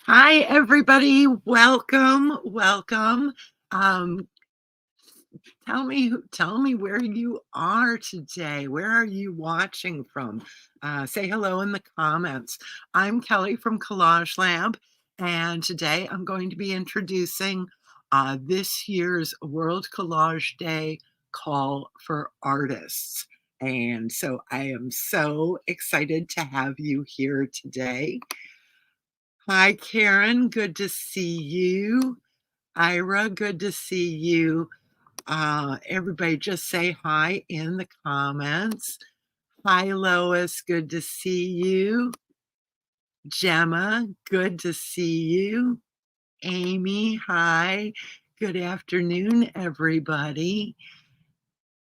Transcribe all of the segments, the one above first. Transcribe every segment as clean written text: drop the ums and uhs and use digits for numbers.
Hi, everybody. Welcome, welcome. Um, tell me where you are today. Where are you watching from? Say hello in the comments. I'm Kelly from Collage-Lab, and today I'm going to be introducing this year's World Collage Day call for artists. And so I am so excited to have you here today. Hi, Karen. Good to see you. Ira, good to see you. Everybody just say hi in the comments. Hi, Lois. Good to see you. Gemma, good to see you. Amy, hi. Good afternoon, everybody.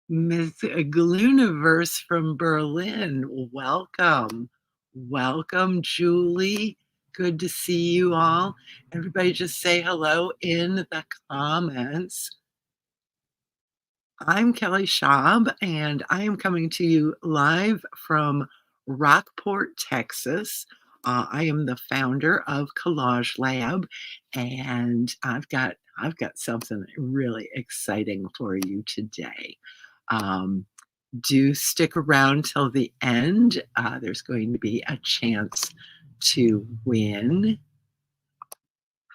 Miss Glooniverse from Berlin, welcome. Welcome, Julie. Good to see you all. Everybody just say hello in the comments. I'm Kelly Schaub, and I am coming to you live from Rockport, Texas. I am the founder of Collage-Lab, and I've got something really exciting for you today. Um, do stick around till the end. There's going to be a chance to win.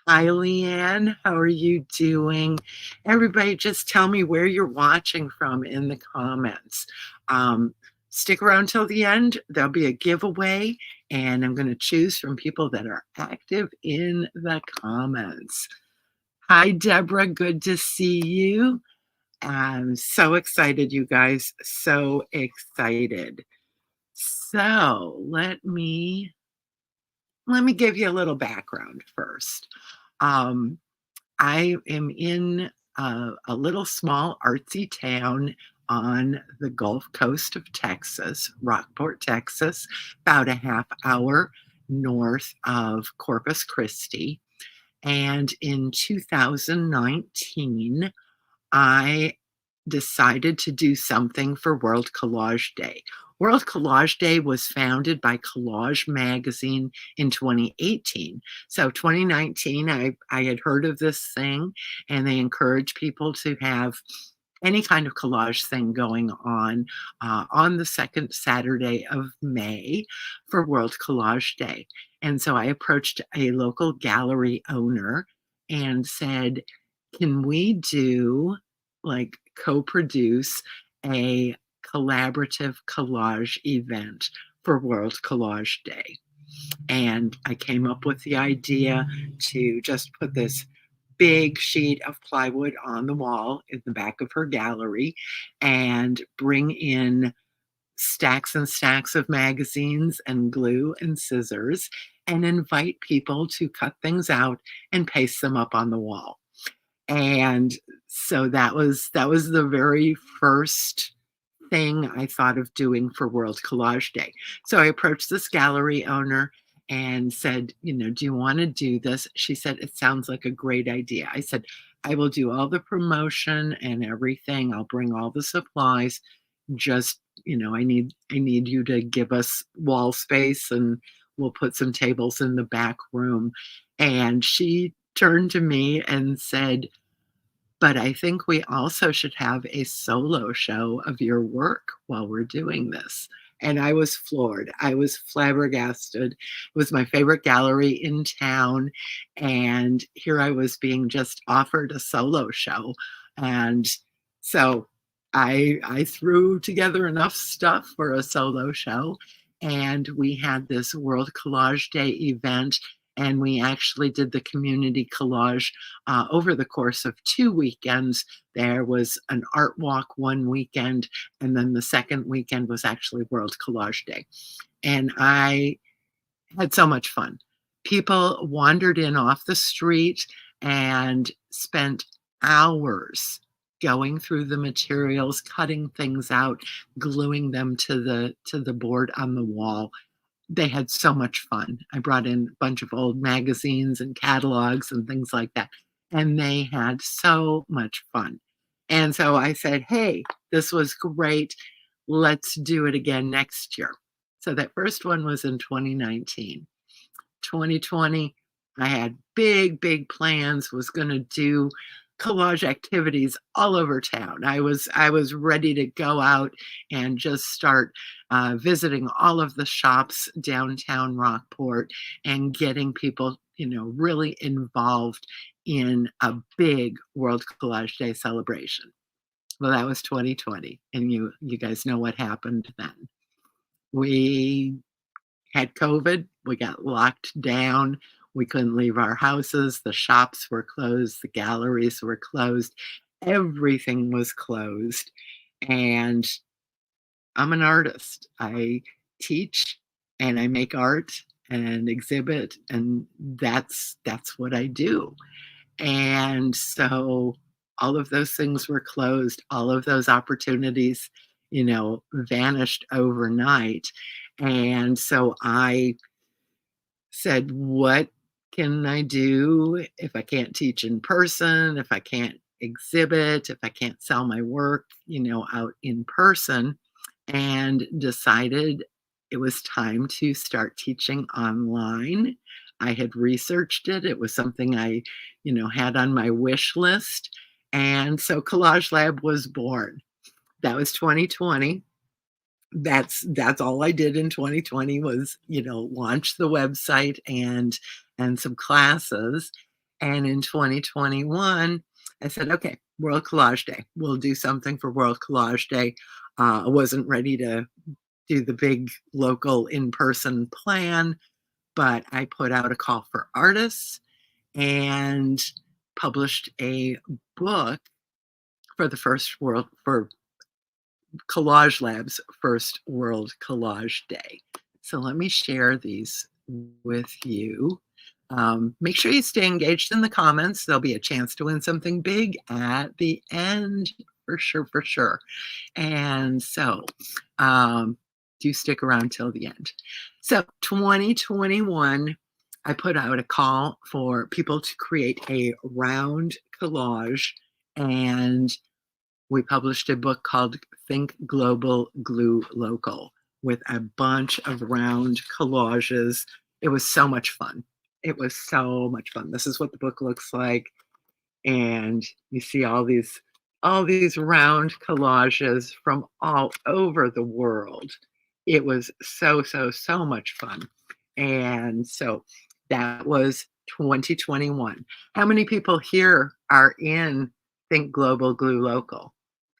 Hi, Leanne. How are you doing? Everybody, just tell me where you're watching from in the comments. Stick around till the end. There'll be a giveaway, and I'm going to choose from people that are active in the comments. Hi, Deborah. Good to see you. I'm so excited, you guys. So excited. So let me give you a little background first. Um, I am in a little small artsy town on the Gulf Coast of Texas, Rockport, Texas, about a half hour north of Corpus Christi. And in 2019, I decided to do something for World Collage Day. World Collage Day was founded by Collage magazine in 2018. So 2019, I had heard of this thing, and they encourage people to have any kind of collage thing going on the second Saturday of May for World Collage Day. And so I approached a local gallery owner and said, can we do like co-produce a collaborative collage event for World Collage Day? And I came up with the idea to just put this big sheet of plywood on the wall in the back of her gallery and bring in stacks and stacks of magazines and glue and scissors and invite people to cut things out and paste them up on the wall. And so that was the very first thing I thought of doing for World Collage Day. So I approached this gallery owner and said, do you want to do this? She said, it sounds like a great idea. I said, I will do all the promotion and everything. I'll bring all the supplies. Just, I need you to give us wall space, and we'll put some tables in the back room. And she turned to me and said, but I think we also should have a solo show of your work while we're doing this. And I was floored. I was flabbergasted. It was my favorite gallery in town. And here I was being just offered a solo show. And so I threw together enough stuff for a solo show. And we had this World Collage Day event, and we actually did the community collage over the course of 2 weekends. There was an art walk one weekend, and then the second weekend was actually World Collage Day. And I had so much fun. People wandered in off the street and spent hours going through the materials, cutting things out, gluing them to the board on the wall. They had so much fun. I brought in a bunch of old magazines and catalogs and things like that, and they had so much fun. And so I said, hey, this was great. Let's do it again next year. So that first one was in 2019. 2020, I had big, big plans, was gonna do collage activities all over town. I was ready to go out and just start, visiting all of the shops downtown Rockport and getting people, really involved in a big World Collage Day celebration. Well, that was 2020, and you guys know what happened then. We had COVID, we got locked down, we couldn't leave our houses, the shops were closed, the galleries were closed, everything was closed, and I'm an artist. I teach and I make art and exhibit, and that's what I do. And so all of those things were closed, all of those opportunities, vanished overnight. And so I said, what can I do if I can't teach in person, if I can't exhibit, if I can't sell my work, out in person? And decided it was time to start teaching online. I had researched it. It was something I, had on my wish list. And so Collage-Lab was born. That was 2020. That's all I did in 2020 was, launch the website and some classes. And in 2021, I said, okay, World Collage Day. We'll do something for World Collage Day. I wasn't ready to do the big local in-person plan, but I put out a call for artists and published a book for Collage-Lab's first World Collage Day. So let me share these with you. Make sure you stay engaged in the comments. There'll be a chance to win something big at the end, for sure, for sure. And so do stick around till the end. So 2021, I put out a call for people to create a round collage, and we published a book called Think Global, Glue Local with a bunch of round collages. It was so much fun. It was so much fun. This is what the book looks like. And you see all these round collages from all over the world. It was so, so, so much fun. And so that was 2021. How many people here are in Think Global, Glue Local?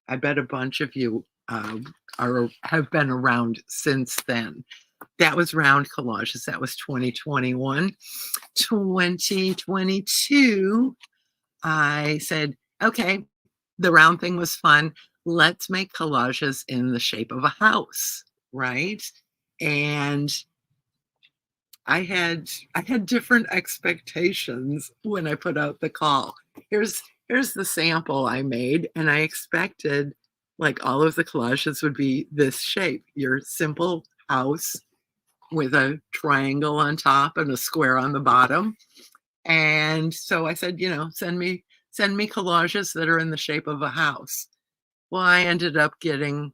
I bet a bunch of you have been around since then. That was round collages. That was 2021. 2022, I said, okay, the round thing was fun. Let's make collages in the shape of a house, right? And I had different expectations when I put out the call. Here's the sample I made, and I expected like all of the collages would be this shape, your simple house with a triangle on top and a square on the bottom. And so I said, send me collages that are in the shape of a house. Well, I ended up getting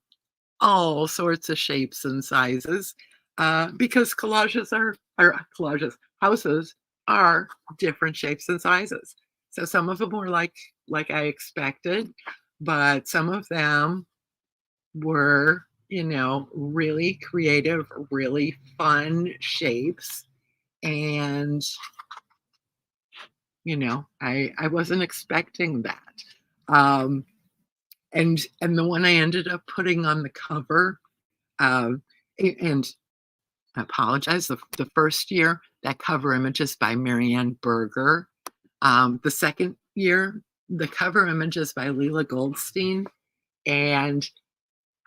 all sorts of shapes and sizes because houses are different shapes and sizes. So some of them were like I expected, but some of them were, really creative, really fun shapes. And, I wasn't expecting that. Um, and the one I ended up putting on the cover, um, and I apologize, the first year, that cover image is by Marianne Berger. The second year, the cover image is by Leela Goldstein. And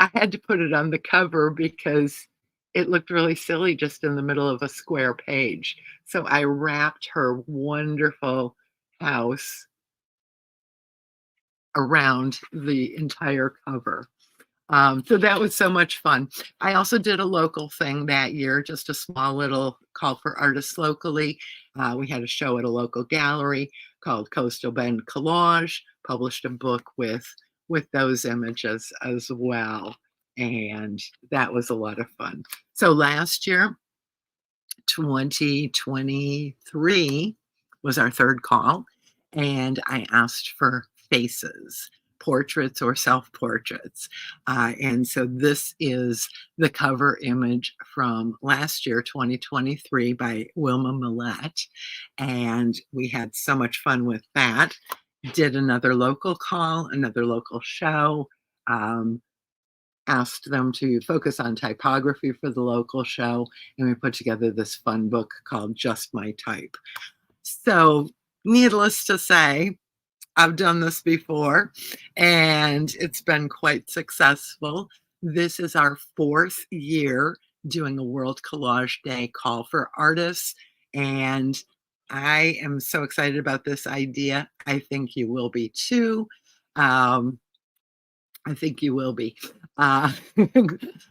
I had to put it on the cover because it looked really silly just in the middle of a square page. So I wrapped her wonderful house around the entire cover. So that was so much fun. I also did a local thing that year, just a small little call for artists locally. We had a show at a local gallery called Coastal Bend Collage, published a book with those images as well. And that was a lot of fun. So last year, 2023, was our third call, and I asked for faces, portraits or self-portraits. And so this is the cover image from last year, 2023, by Wilma Millette, and we had so much fun with that. Did another local call, another local show, um, asked them to focus on typography for the local show, and we put together this fun book called Just My Type. So, needless to say, I've done this before, and it's been quite successful. This is our 4th year doing a World Collage Day call for artists, and I am so excited about this idea. I think you will be too. Um, I think you will be. I'm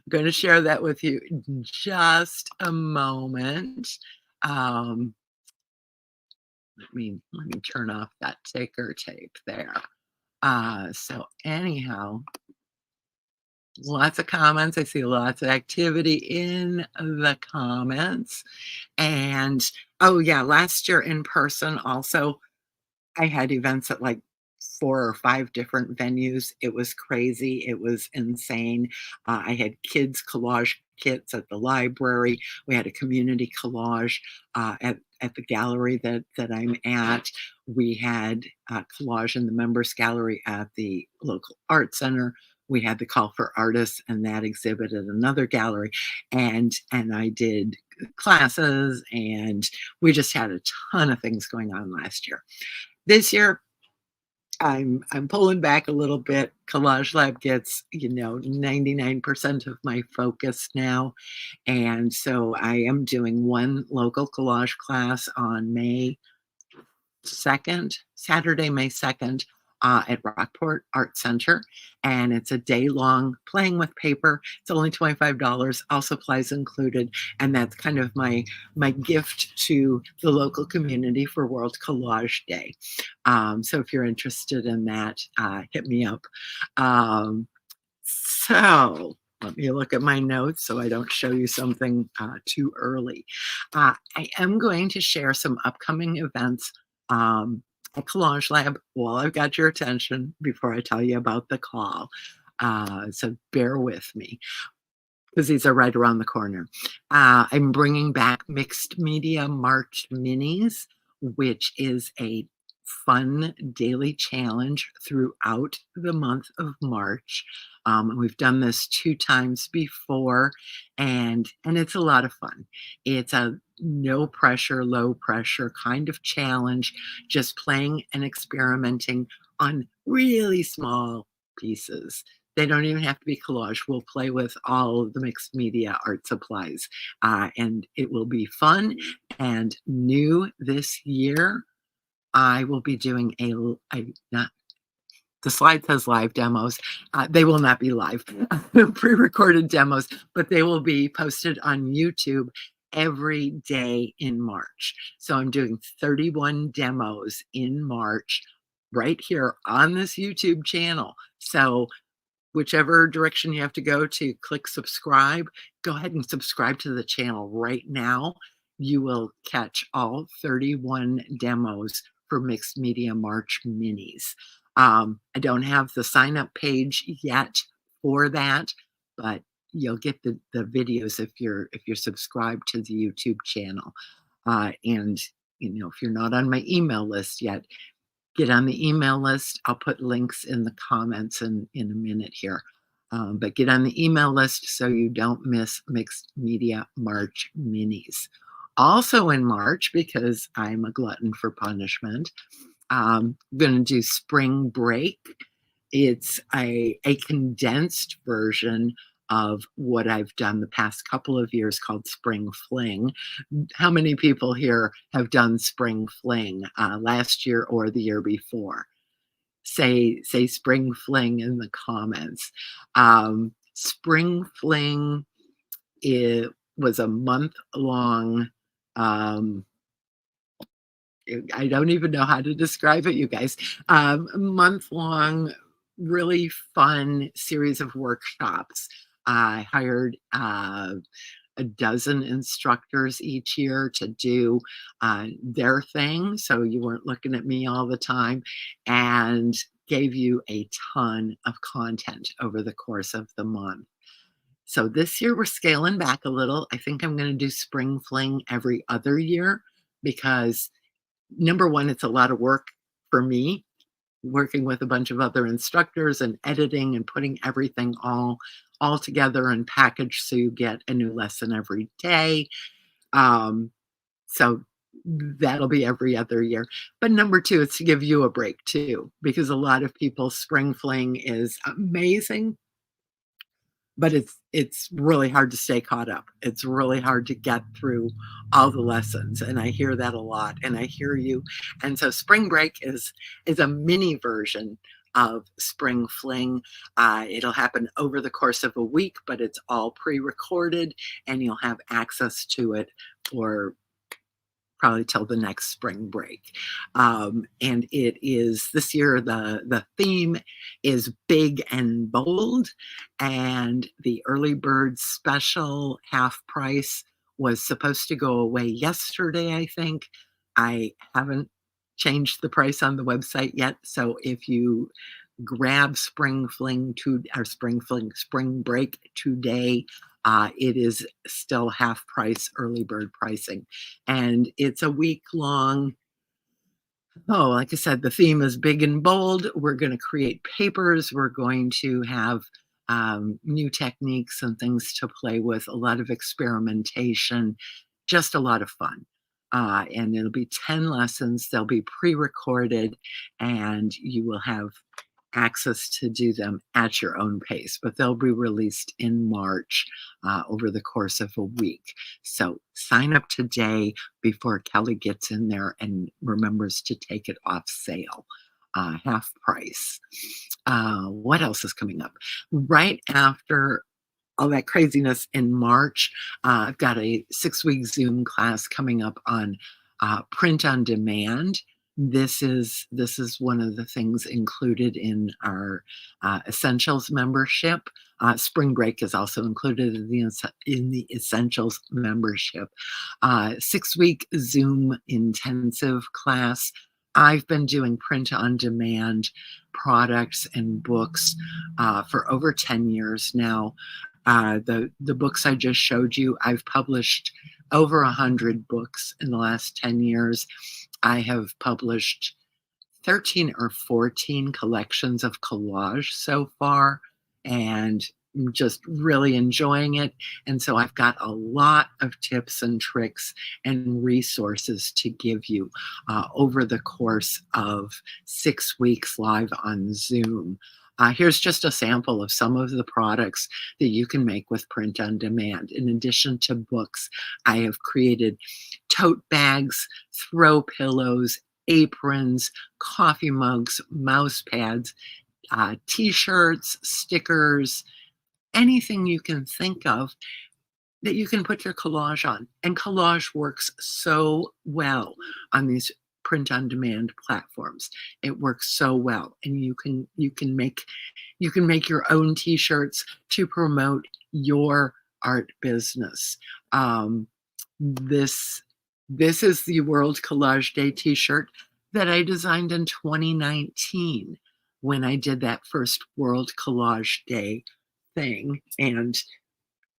gonna share that with you in just a moment. Um, let me turn off that ticker tape there. So anyhow, lots of comments. I see lots of activity in the comments. And oh yeah, last year in person also, I had events at like 4 or 5 different venues. It was crazy. It was insane. I had kids collage kits at the library. We had a community collage at the gallery that I'm at. We had collage in the members gallery at the local art center. We had the call for artists and that exhibit at another gallery, and I did classes, and we just had a ton of things going on last year. This year, I'm pulling back a little bit. Collage-Lab gets, 99% of my focus now, and so I am doing one local collage class on May 2nd, Saturday, May 2nd, at Rockport Art Center, and it's a day-long playing with paper. It's only $25, all supplies included, and that's kind of my gift to the local community for World Collage Day. So if you're interested in that, hit me up. So let me look at my notes so I don't show you something too early. I am going to share some upcoming events at Collage-Lab while I've got your attention before I tell you about the call. So bear with me because these are right around the corner. I'm bringing back Mixed Media March Minis, which is a fun daily challenge throughout the month of March. We've done this 2 times before, and it's a lot of fun. It's a no pressure, low pressure kind of challenge, just playing and experimenting on really small pieces. They don't even have to be collage. We'll play with all of the mixed media art supplies, and it will be fun and new this year. I will be doing not the slide says live demos. They will not be live, pre-recorded demos, but they will be posted on YouTube every day in March. So I'm doing 31 demos in March right here on this YouTube channel. So whichever direction you have to go to click subscribe, go ahead and subscribe to the channel right now. You will catch all 31 demos for Mixed Media March Minis. I don't have the sign up page yet for that, but you'll get the videos if you're subscribed to the YouTube channel. And if you're not on my email list yet, get on the email list. I'll put links in the comments in a minute here. But get on the email list so you don't miss Mixed Media March Minis. Also in March, because I'm a glutton for punishment, I'm going to do Spring Break. It's a condensed version of what I've done the past couple of years called Spring Fling. How many people here have done Spring Fling last year or the year before? Say Spring Fling in the comments. Spring Fling, it was a month-long, I don't even know how to describe it, you guys. Month-long, really fun series of workshops. I hired a dozen instructors each year to do their thing, so you weren't looking at me all the time, and gave you a ton of content over the course of the month. So this year we're scaling back a little. I think I'm going to do Spring Fling every other year because number one, it's a lot of work for me working with a bunch of other instructors and editing and putting everything all together and packaged so you get a new lesson every day. Um, so that'll be every other year. But number two, it's to give you a break too, because a lot of people Spring Fling is amazing, but it's really hard to stay caught up. It's really hard to get through all the lessons, and I hear that a lot, and I hear you. And so spring break is a mini version of spring fling. It'll happen over the course of a week, but it's all pre-recorded, and you'll have access to it for probably till the next spring break. And it is this year, the theme is big and bold, and the early bird special half price was supposed to go away yesterday, I think. I haven't changed the price on the website yet, so if you grab Spring Fling to or Spring Fling Spring Break today, it is still half price early bird pricing. And it's a week long. Oh, like I said, the theme is big and bold. We're going to create papers. We're going to have new techniques and things to play with, a lot of experimentation, just a lot of fun. And it'll be 10 lessons. They'll be pre recorded, and you will have access to do them at your own pace, but they'll be released in March over the course of a week. So sign up today before Kelly gets in there and remembers to take it off sale, half price. What else is coming up? Right after all that craziness in March, I've got a 6-week Zoom class coming up on print on demand. This is one of the things included in our Essentials membership. Spring Break is also included in the Essentials membership. 6-week Zoom intensive class. I've been doing print on demand products and books for over 10 years now. The books I just showed you, I've published over 100 books in the last 10 years. I have published 13 or 14 collections of collage so far, and I'm just really enjoying it. And so I've got a lot of tips and tricks and resources to give you over the course of 6 weeks live on Zoom. Here's just a sample of some of the products that you can make with print on demand. In addition to books, I have created tote bags, throw pillows, aprons, coffee mugs, mouse pads, t-shirts, stickers, anything you can think of that you can put your collage on. And collage works so well on these print on demand platforms. It works so well, and you can make your own t-shirts to promote your art business. This this is the World Collage Day t-shirt that I designed in 2019 when I did that first World Collage Day thing, and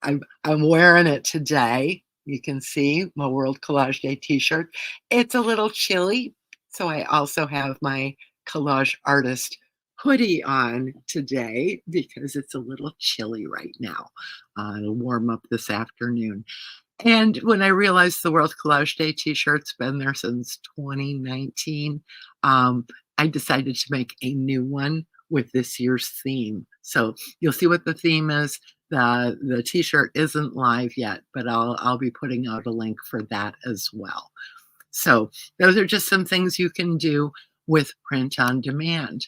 I'm wearing it today. You can see my World Collage Day t-shirt. It's a little chilly, so I also have my collage artist hoodie on today because it's a little chilly right now. It'll warm up this afternoon. And when I realized the World Collage Day t-shirt's been there since 2019, I decided to make a new one with this year's theme. So you'll see what the theme is. The t-shirt isn't live yet, but I'll be putting out a link for that as well. So those are just some things you can do with print on demand.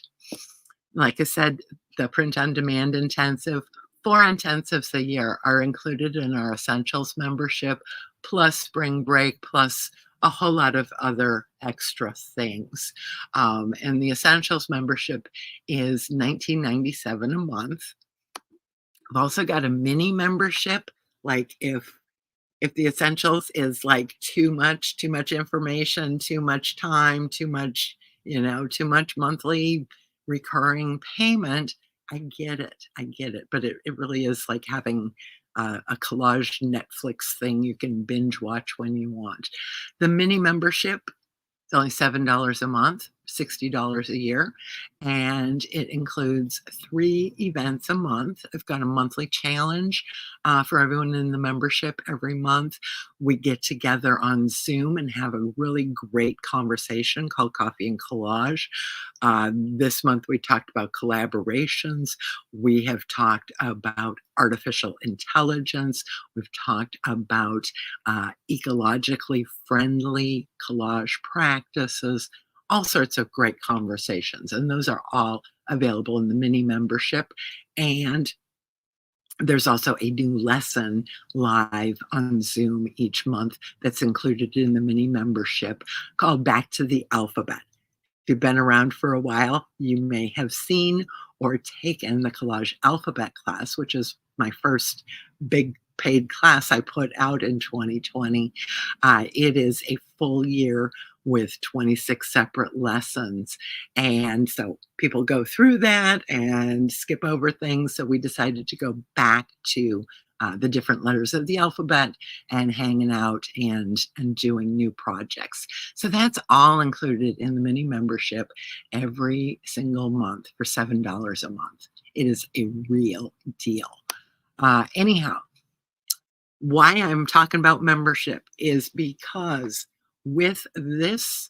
Like I said, the print on demand intensive, 4 intensives a year are included in our Essentials membership, plus spring break, plus a whole lot of other extra things. And the Essentials membership is $19.97 a month. I've also got a mini membership, like if If the essentials is, like, too much information, too much time, too much monthly recurring payment, I get it, but it really is like having a collage Netflix thing you can binge watch when you want. The mini membership, it's only $7 a month, $60 a year, and it includes 3 events a month. I've got a monthly challenge, for everyone in the membership every month. We get together on Zoom and have a really great conversation called Coffee and Collage. This month we talked about collaborations. We have talked about artificial intelligence. We've talked about ecologically friendly collage practices, all sorts of great conversations. And those are all available in the mini membership. And there's also a new lesson live on Zoom each month that's included in the mini membership called Back to the Alphabet. If you've been around for a while, you may have seen or taken the Collage Alphabet class, which is my first big paid class I put out in 2020. It is a full year with 26 separate lessons. And so people go through that and skip over things. So we decided to go back to the different letters of the alphabet and hanging out and doing new projects. So that's all included in the mini membership every single month for $7 a month. It is a real deal. Anyhow, why I'm talking about membership is because with this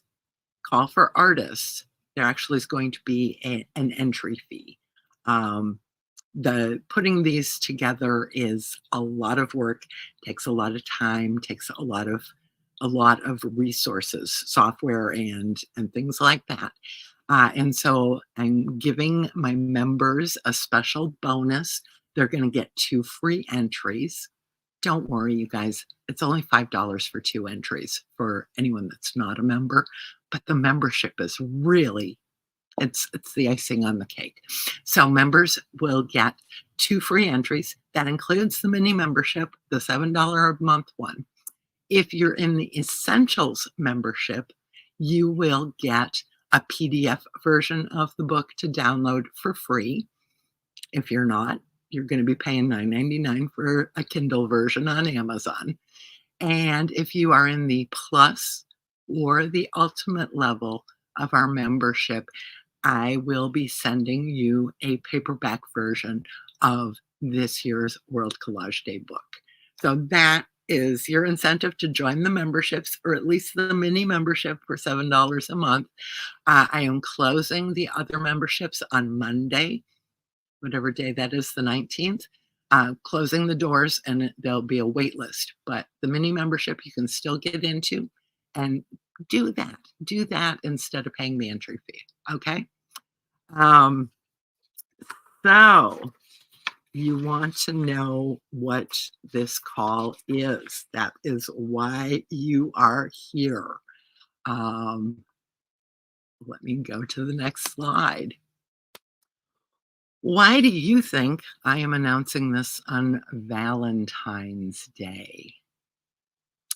call for artists, there actually is going to be an entry fee. Um, the putting these together is a lot of work, takes a lot of time, takes a lot of resources, software and things like that. And so I'm giving my members a special bonus. They're going to get 2 free entries. Don't worry, you guys. It's only $5 for 2 entries for anyone that's not a member, but the membership is really it's the icing on the cake. So members will get 2 free entries. That includes the mini membership, the $7 a month one. If you're in the Essentials membership, you will get a PDF version of the book to download for free. If you're not, you're going to be paying $9.99 for a Kindle version on Amazon. And if you are in the Plus or the Ultimate level of our membership, I will be sending you a paperback version of this year's World Collage Day book. So that is your incentive to join the memberships, or at least the mini membership for $7 a month. I am closing the other memberships on Monday, whatever day that is, the 19th. Closing the doors, and there'll be a wait list. But the mini membership you can still get into, and do that. Do that instead of paying the entry fee. Okay. Um, so you want to know what this call is. That is why you are here. Um, Let me go to the next slide. Why do you think I am announcing this on Valentine's Day?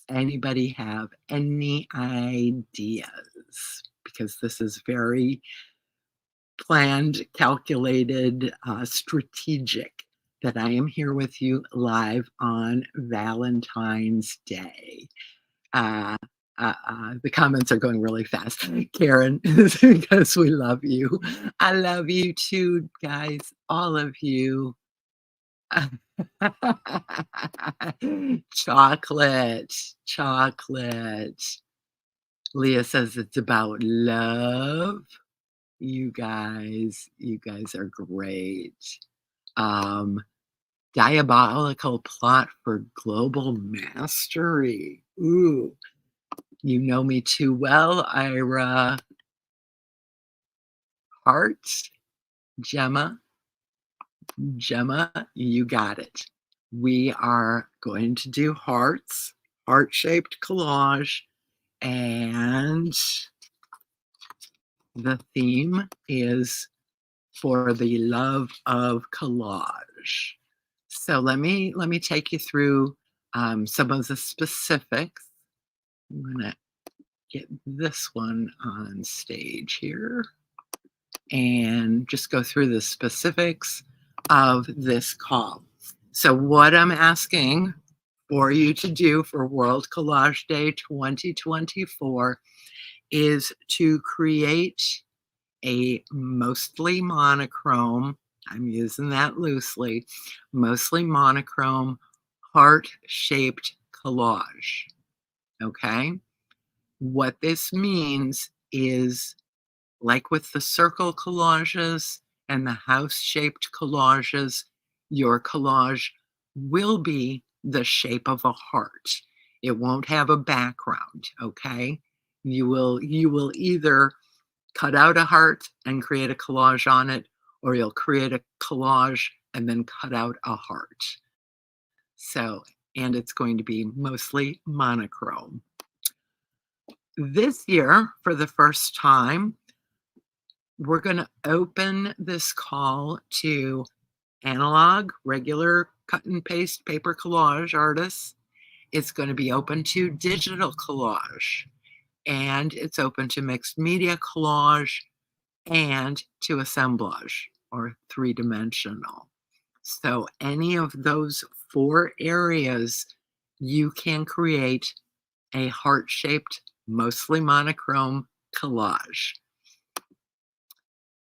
Anybody have any ideas? Because this is very planned, calculated, strategic, that I am here with you live on Valentine's Day. Uh, the comments are going really fast. Karen, because we love you. I love you too, guys, all of you. Chocolate, chocolate. Leah says it's about love. You guys are great. Um, Diabolical plot for global mastery. Ooh, you know me too well, Ira. Hearts, Gemma, Gemma, you got it. We are going to do hearts, heart-shaped collage, and the theme is for the love of collage. So let me take you through Some of the specifics. I'm going to get this one on stage here and just go through the specifics of this call. So what I'm asking for you to do for World Collage Day 2024 is to create a mostly monochrome, I'm using that loosely, mostly monochrome heart-shaped collage, okay? What this means is, like with the circle collages and the house-shaped collages, your collage will be the shape of a heart. It won't have a background, okay? You will either cut out a heart and create a collage on it, or you'll create a collage and then cut out a heart. So, and it's going to be mostly monochrome. This year, for the first time, we're going to open this call to analog, regular cut and paste paper collage artists. It's going to be open to digital collage, and it's open to mixed media collage and to assemblage or three-dimensional. So any of those 4 areas, you can create a heart-shaped, mostly monochrome collage.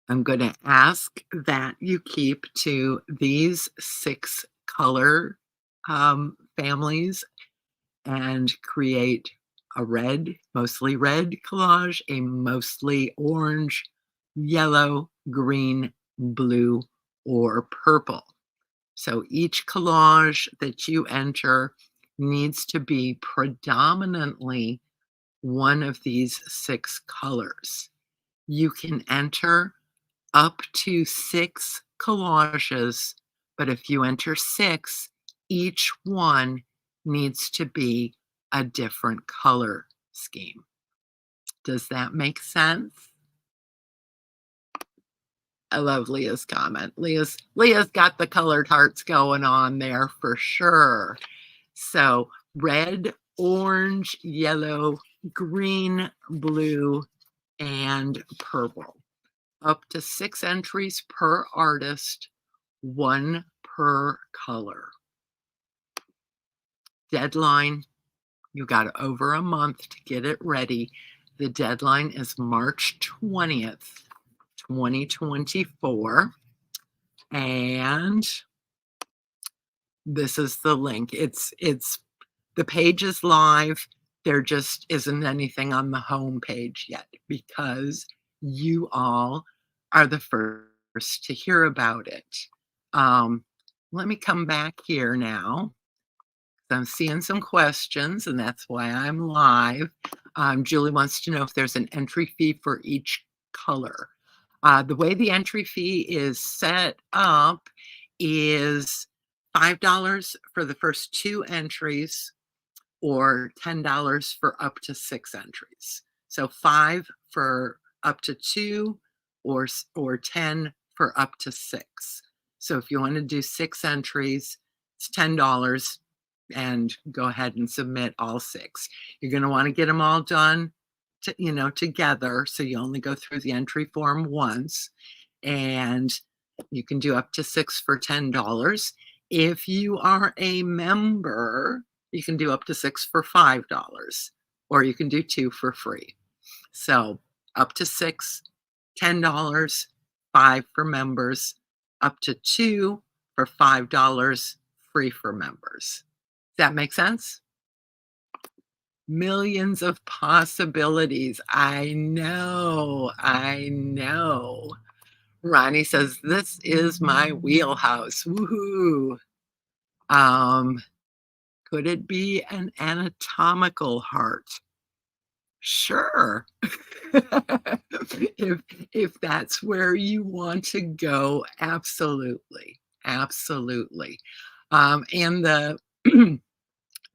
I'm going to ask that you keep to these 6 color families and create a red, mostly red collage, a mostly orange, yellow, green, blue, or purple. So each collage that you enter needs to be predominantly one of these 6 colors. You can enter up to 6 collages, but if you enter 6, each one needs to be a different color scheme. Does that make sense? I love Leah's comment. Leah's got the colored hearts going on there for sure. So red, orange, yellow, green, blue, and purple. Up to 6 entries per artist, 1 per color. Deadline, you got over a month to get it ready. The deadline is March 20th, 2024. And this is the link. It's the page is live. There just isn't anything on the home page yet because you all are the first to hear about it. Let me come back here now. I'm seeing some questions, and that's why I'm live. Julie wants to know if there's an entry fee for each color. The way the entry fee is set up is $5 for the first 2 entries or $10 for up to 6 entries. So 5 for up to 2 or 10 for up to 6. So if you want to do 6 entries, it's $10 and go ahead and submit all 6. You're going to want to get them all done together. So you only go through the entry form once, and you can do up to 6 for $10. If you are a member, you can do up to 6 for $5, or you can do 2 for free. So up to 6, $10, 5 for members, up to 2 for $5, free for members. Does that make sense? Millions of possibilities. I know. Ronnie says, this is my wheelhouse. Woohoo. Could it be an anatomical heart? Sure. if that's where you want to go, absolutely. And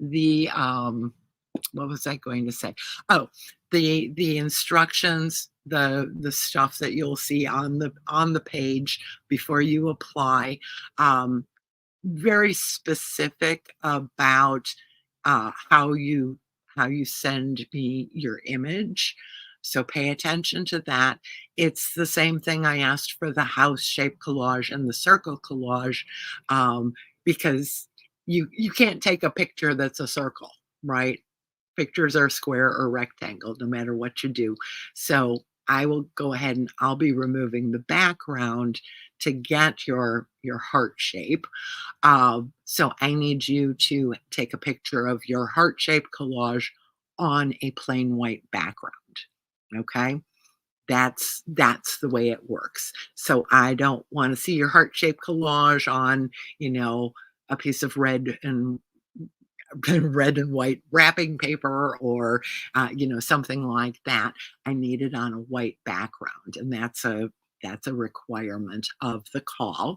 the what was I going to say? Oh, the instructions, the stuff that you'll see on the page before you apply, very specific about how you send me your image. So pay attention to that. It's the same thing I asked for the house shape collage and the circle collage, um, because you can't take a picture that's a circle, right? Pictures are square or rectangle, no matter what you do. So I will go ahead and I'll be removing the background to get your heart shape. So I need you to take a picture of your heart-shaped collage on a plain white background. Okay? That's the way it works. So I don't want to see your heart-shaped collage on, a piece of red and red and white wrapping paper, or something like that. I need it on a white background, and that's a requirement of the call.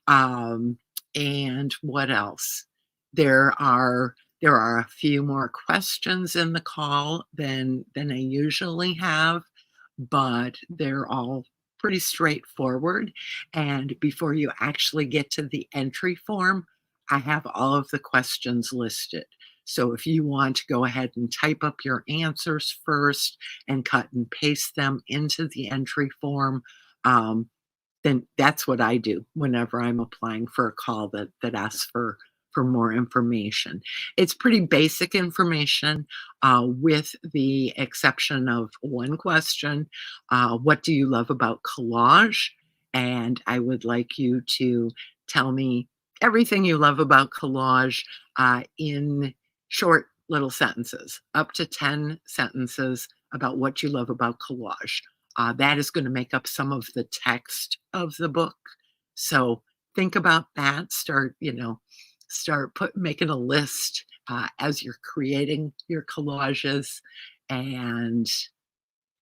um, and what else? There are there are a few more questions in the call than I usually have, but they're all pretty straightforward. And before you actually get to the entry form, I have all of the questions listed. So if you want to go ahead and type up your answers first and cut and paste them into the entry form, um, then that's what I do whenever I'm applying for a call that asks for more information. It's pretty basic information, with the exception of one question. What do you love about collage? And I would like you to tell me everything you love about collage, in short little sentences, up to 10 sentences about what you love about collage. That is going to make up some of the text of the book. So think about that. Start making a list, as you're creating your collages. And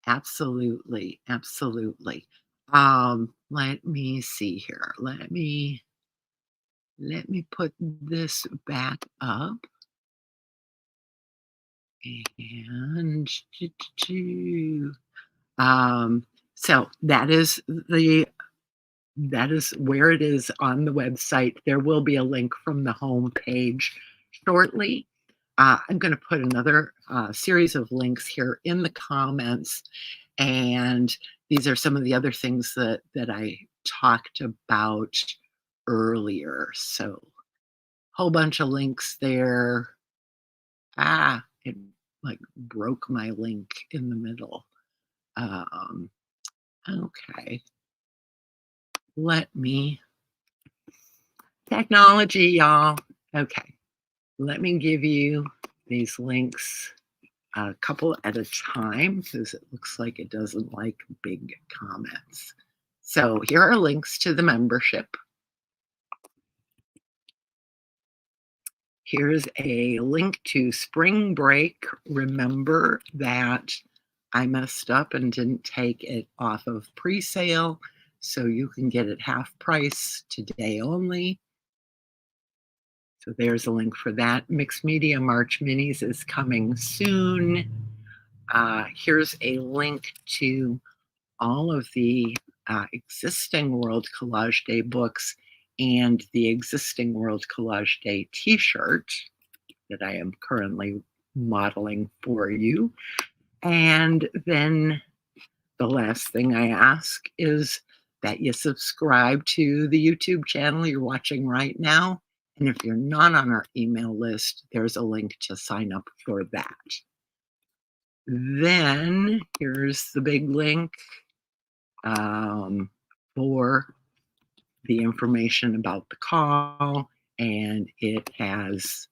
absolutely, absolutely. Let me see here. Let me put this back up. And um, so that is where it is on the website. There will be a link from the home page shortly. I'm going to put another series of links here in the comments, and these are some of the other things that I talked about earlier. So, whole bunch of links there. It like broke my link in the middle. Um, okay, let me technology, y'all. Okay, let me give you these links a couple at a time because it looks like it doesn't like big comments. So here are links to the membership. Here's a link to spring break. Remember that I messed up and didn't take it off of pre-sale, so you can get it half price today only. So there's a link for that. Mixed Media March Minis is coming soon. Here's a link to all of the existing World Collage Day books and the existing World Collage Day t-shirt that I am currently modeling for you. And then the last thing I ask is that you subscribe to the YouTube channel you're watching right now. And if you're not on our email list, there's a link to sign up for that. Then here's the big link, for the information about the call, and it has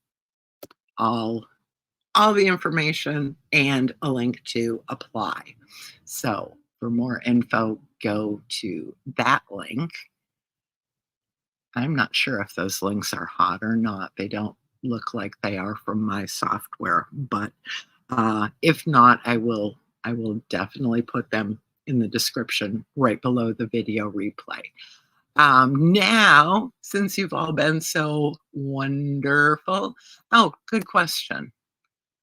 all the information and a link to apply. So for more info, go to that link. I'm not sure if those links are hot or not. They don't look like they are from my software, but if not, I will definitely put them in the description right below the video replay. Now, since you've all been so wonderful. Oh, good question.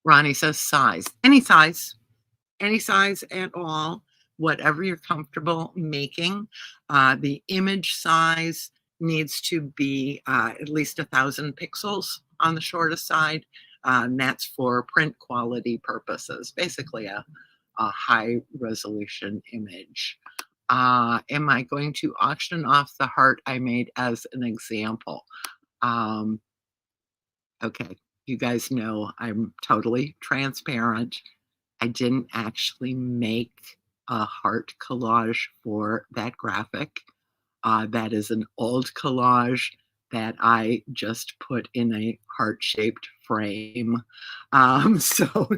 Ronnie says size. Any size at all, whatever you're comfortable making. The image size needs to be at least 1,000 pixels on the shortest side. And that's for print quality purposes, basically a high resolution image. Am I going to auction off the heart I made as an example? Um, okay, you guys know I'm totally transparent. I didn't actually make a heart collage for that graphic. That is an old collage that I just put in a heart-shaped frame. So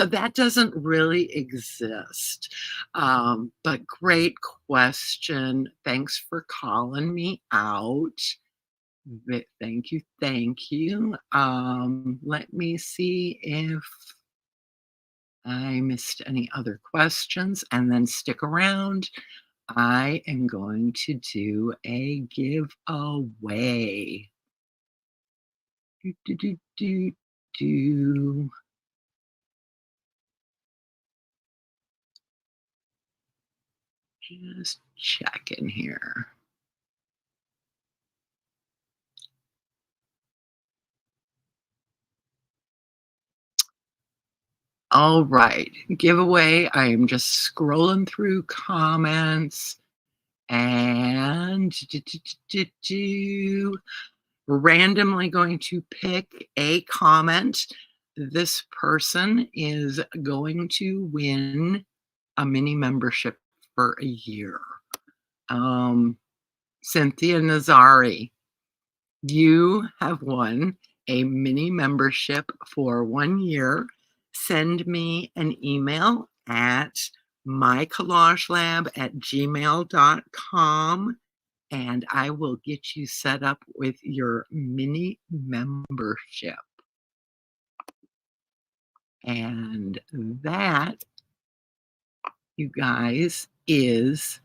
that doesn't really exist. But great question. Thanks for calling me out. Thank you, thank you. Let me see if I missed any other questions, and then stick around. I am going to do a giveaway. Do, do, do, do, do. Just checking here. All right, giveaway. I am just scrolling through comments and randomly going to pick a comment. This person is going to win a mini membership for a year. Cynthia Nazari, you have won a mini membership for 1 year. Send me an email at mycollagelab@gmail.com and I will get you set up with your mini membership. And that, you guys, is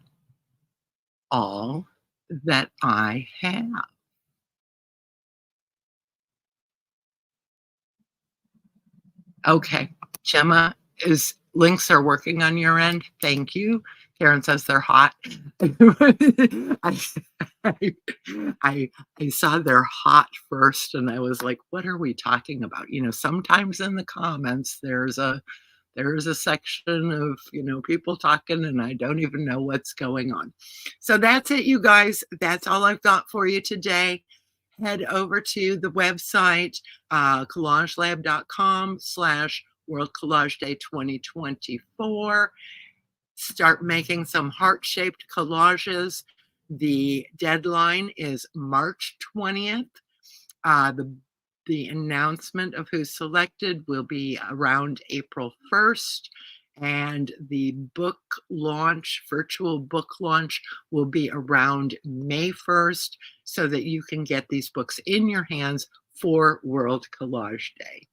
all that I have. Okay, Gemma, is links are working on your end? Thank you. Karen says they're hot. I, I, I saw they're hot first, and I was like, "What are we talking about?" You know, sometimes in the comments there's a section of people talking, and I don't even know what's going on. So that's it, you guys. That's all I've got for you today. Head over to the website, collagelab.com/World Collage Day 2024. Start making some heart-shaped collages. The deadline is March 20th. The announcement of who's selected will be around April 1st. And the book launch, virtual book launch, will be around May 1st so that you can get these books in your hands for World Collage Day.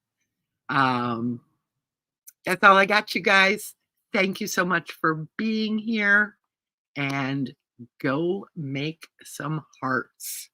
That's all I got, you guys. Thank you so much for being here, and go make some hearts.